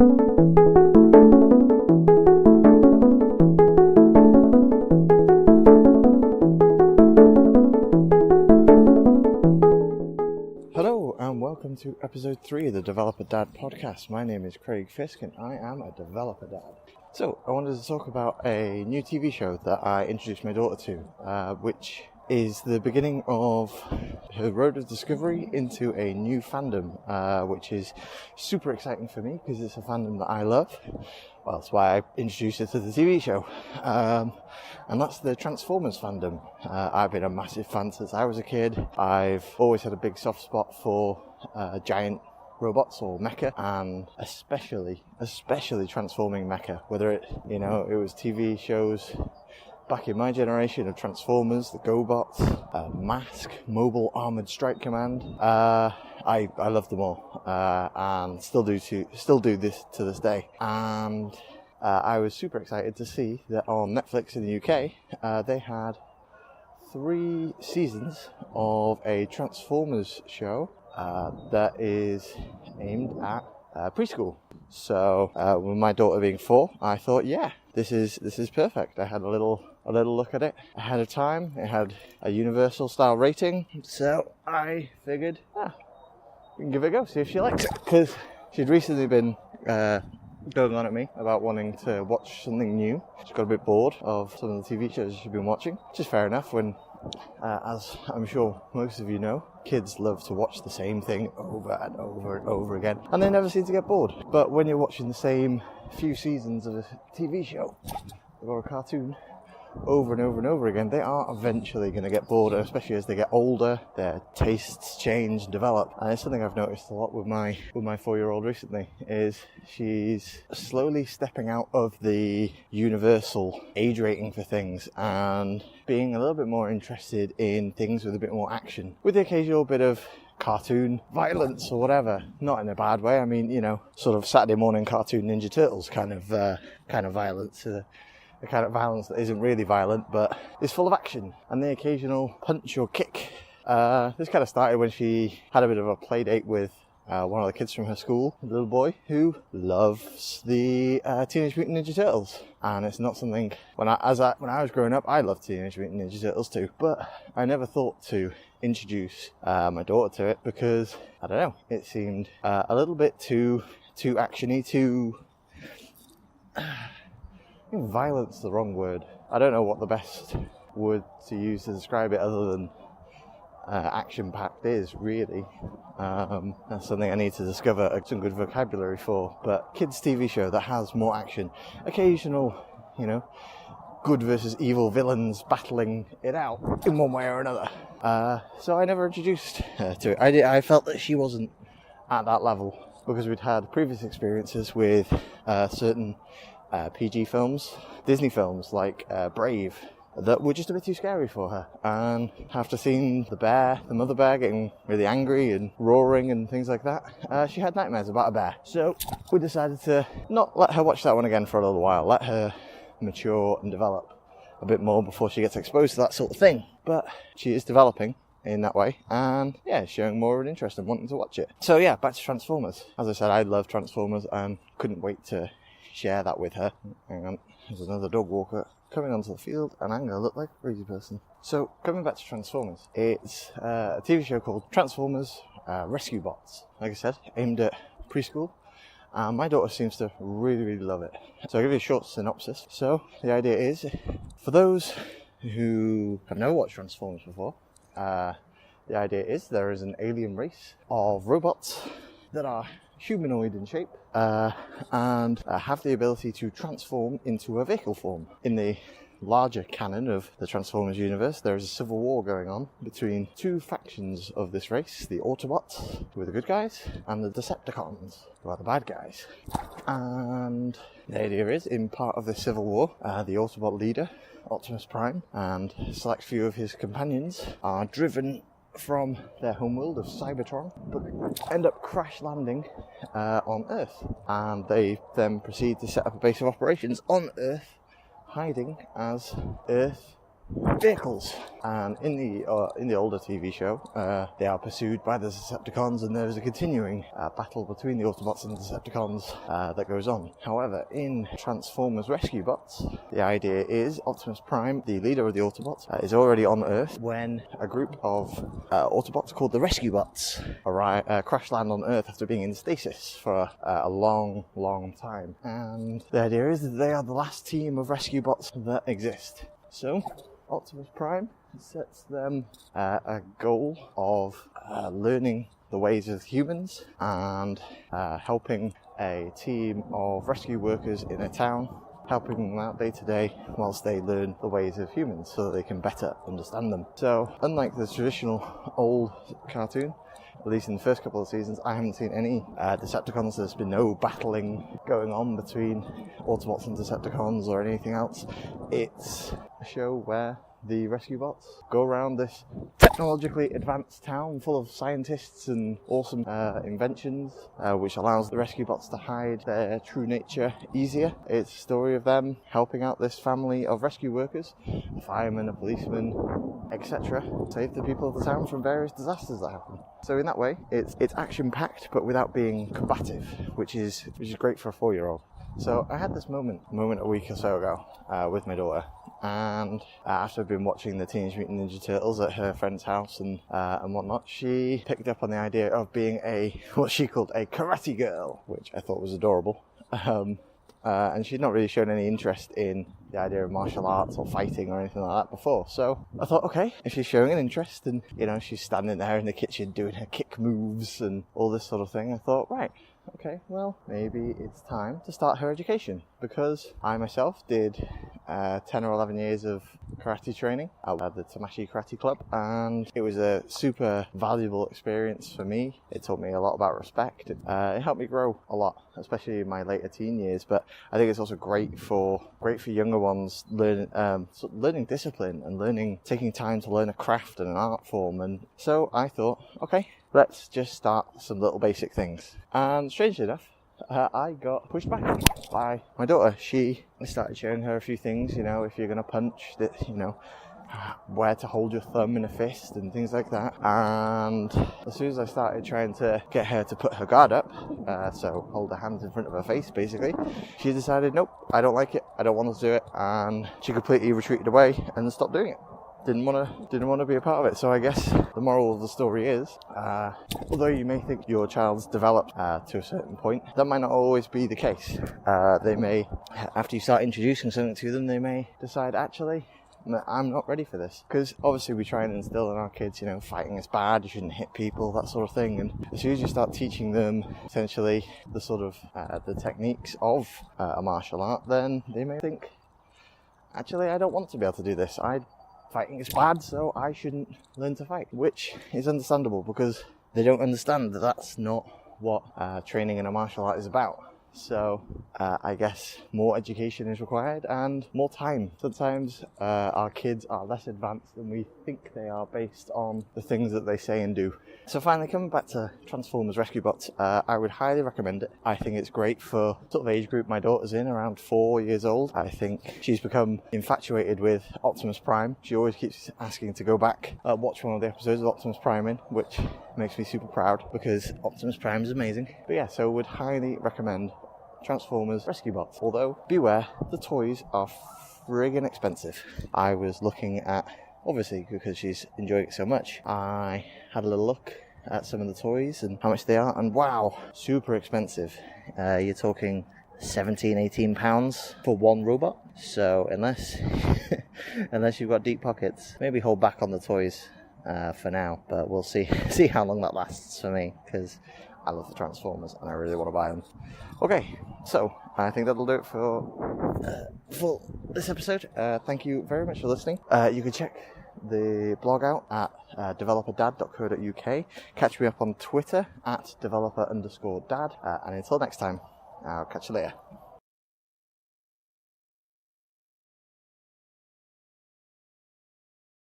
Hello and welcome to episode 3 of the Developer Dad podcast. My name is Craig Fisk and I am a developer dad. So I wanted to talk about a new TV show that I introduced my daughter to, which is the beginning of her road of discovery into a new fandom, which is super exciting for me because it's a fandom that I love. Well, that's why I introduced her to the TV show. And that's the Transformers fandom. I've been a massive fan since I was a kid. I've always had a big soft spot for giant robots or mecha, and especially transforming mecha. Whether it was TV shows back in my generation of Transformers, the GoBots, Mask, Mobile Armored Strike Command. I love them all, and still do this to this day. And I was super excited to see that on Netflix in the UK, they had 3 seasons of a Transformers show that is aimed at preschool. So with my daughter being 4, I thought, yeah, this is perfect. I had a little look at it ahead of time. It had a Universal style rating, so I figured, we can give it a go, see if she likes it. Because she'd recently been going on at me about wanting to watch something new. She got a bit bored of some of the TV shows she'd been watching, which is fair enough when, as I'm sure most of you know, kids love to watch the same thing over and over and over again, and they never seem to get bored. But when you're watching the same few seasons of a TV show or a cartoon over and over and over again, they are eventually going to get bored, especially as they get older. Their tastes change, develop, and it's something I've noticed a lot with my 4-year-old recently. Is she's slowly stepping out of the universal age rating for things and being a little bit more interested in things with a bit more action, with the occasional bit of cartoon violence or whatever. Not in a bad way. I mean, sort of Saturday morning cartoon Ninja Turtles kind of violence. The kind of violence that isn't really violent, but is full of action, and the occasional punch or kick. This kind of started when she had a bit of a play date with one of the kids from her school, a little boy who loves the Teenage Mutant Ninja Turtles. And it's not something, when I was growing up, I loved Teenage Mutant Ninja Turtles too, but I never thought to introduce my daughter to it because, I don't know, it seemed a little bit too actiony, too... I think violence the wrong word. I don't know what the best word to use to describe it other than action-packed is, really. That's something I need to discover some good vocabulary for. But kids' TV show that has more action. Occasional, good versus evil villains battling it out in one way or another. So I never introduced her to it. I felt that she wasn't at that level because we'd had previous experiences with certain PG films, Disney films like Brave, that were just a bit too scary for her. And after seeing the mother bear getting really angry and roaring and things like that, she had nightmares about a bear. So we decided to not let her watch that one again for a little while, let her mature and develop a bit more before she gets exposed to that sort of thing. But she is developing in that way, and showing more of an interest and wanting to watch it. So yeah, back to Transformers. As I said, I love Transformers and couldn't wait to share that with her. Hang on, there's another dog walker coming onto the field and I'm going to look like a crazy person. So, coming back to Transformers, it's a TV show called Transformers Rescue Bots. Like I said, aimed at preschool. My daughter seems to really, really love it. So I'll give you a short synopsis. So, the idea is, for those who have never watched Transformers before, the idea is there is an alien race of robots that are humanoid in shape, and have the ability to transform into a vehicle form. In the larger canon of the Transformers universe, there is a civil war going on between 2 factions of this race, the Autobots, who are the good guys, and the Decepticons, who are the bad guys. And the idea is, in part of this civil war, the Autobot leader, Optimus Prime, and a select few of his companions are driven from their homeworld of Cybertron, but end up crash landing on Earth, and they then proceed to set up a base of operations on Earth, hiding as Earth vehicles. And in the older TV show, they are pursued by the Decepticons, and there is a continuing battle between the Autobots and the Decepticons that goes on. However, in Transformers Rescue Bots, the idea is Optimus Prime, the leader of the Autobots, is already on Earth when a group of Autobots called the Rescue Bots crash land on Earth after being in stasis for a long, long time. And the idea is that they are the last team of Rescue Bots that exist. So Optimus Prime sets them a goal of learning the ways of humans and helping a team of rescue workers in a town, helping them out day to day whilst they learn the ways of humans so that they can better understand them. So unlike the traditional old cartoon, at least in the first couple of seasons, I haven't seen any Decepticons. There's been no battling going on between Autobots and Decepticons or anything else. It's a show where the rescue bots go around this technologically advanced town full of scientists and awesome inventions, which allows the rescue bots to hide their true nature easier. It's a story of them helping out this family of rescue workers, a fireman, a policeman, etc., save the people of the town from various disasters that happen. So in that way, it's action-packed but without being combative, which is great for a 4-year-old. So I had this moment a week or so ago with my daughter, and after I'd been watching the Teenage Mutant Ninja Turtles at her friend's house and whatnot, she picked up on the idea of being what she called a karate girl, which I thought was adorable. And she'd not really shown any interest in the idea of martial arts or fighting or anything like that before. So I thought, okay, if she's showing an interest and, she's standing there in the kitchen doing her kick moves and all this sort of thing, I thought, right, okay, well, maybe it's time to start her education, because I myself did 10 or 11 years of karate training at the Tamashii Karate Club, and it was a super valuable experience for me. It taught me a lot about respect. It helped me grow a lot, especially in my later teen years, but I think it's also great for younger ones learning discipline and taking time to learn a craft and an art form. And so I thought, okay, let's just start some little basic things. And strangely enough, I got pushed back by my daughter. I started showing her a few things, if you're going to punch, that, where to hold your thumb in a fist and things like that. And as soon as I started trying to get her to put her guard up, so hold her hands in front of her face basically, she decided, nope, I don't like it, I don't want to do it, and she completely retreated away and stopped doing it. Didn't want to be a part of it. So I guess the moral of the story is, although you may think your child's developed to a certain point, that might not always be the case. They may, after you start introducing something to them, they may decide, actually, I'm not ready for this. Because obviously we try and instill in our kids, fighting is bad, you shouldn't hit people, that sort of thing. And as soon as you start teaching them essentially the sort of the techniques of a martial art, then they may think, actually, I don't want to be able to do this. Fighting is bad, so I shouldn't learn to fight, which is understandable because they don't understand that that's not what training in a martial art is about. So I guess more education is required and more time. Sometimes our kids are less advanced than we think they are based on the things that they say and do. So finally, coming back to Transformers Rescue Bots, I would highly recommend it. I think it's great for sort of age group my daughter's in, around 4 years old. I think she's become infatuated with Optimus Prime. She always keeps asking to go back, watch one of the episodes of Optimus Prime which makes me super proud because Optimus Prime is amazing. But yeah, so would highly recommend Transformers Rescue Bots. Although, beware, the toys are friggin' expensive. I was looking at, obviously because she's enjoying it so much, I had a little look at some of the toys and how much they are, and wow, super expensive. You're talking £17-18 for one robot. So unless you've got deep pockets, maybe hold back on the toys for now, but we'll see how long that lasts for me, because I love the Transformers and I really want to buy them. Okay, so I think that'll do it for this episode. Thank you very much for listening. You can check the blog out at developerdad.co.uk. Catch me up on Twitter at developer_dad. And until next time, I'll catch you later.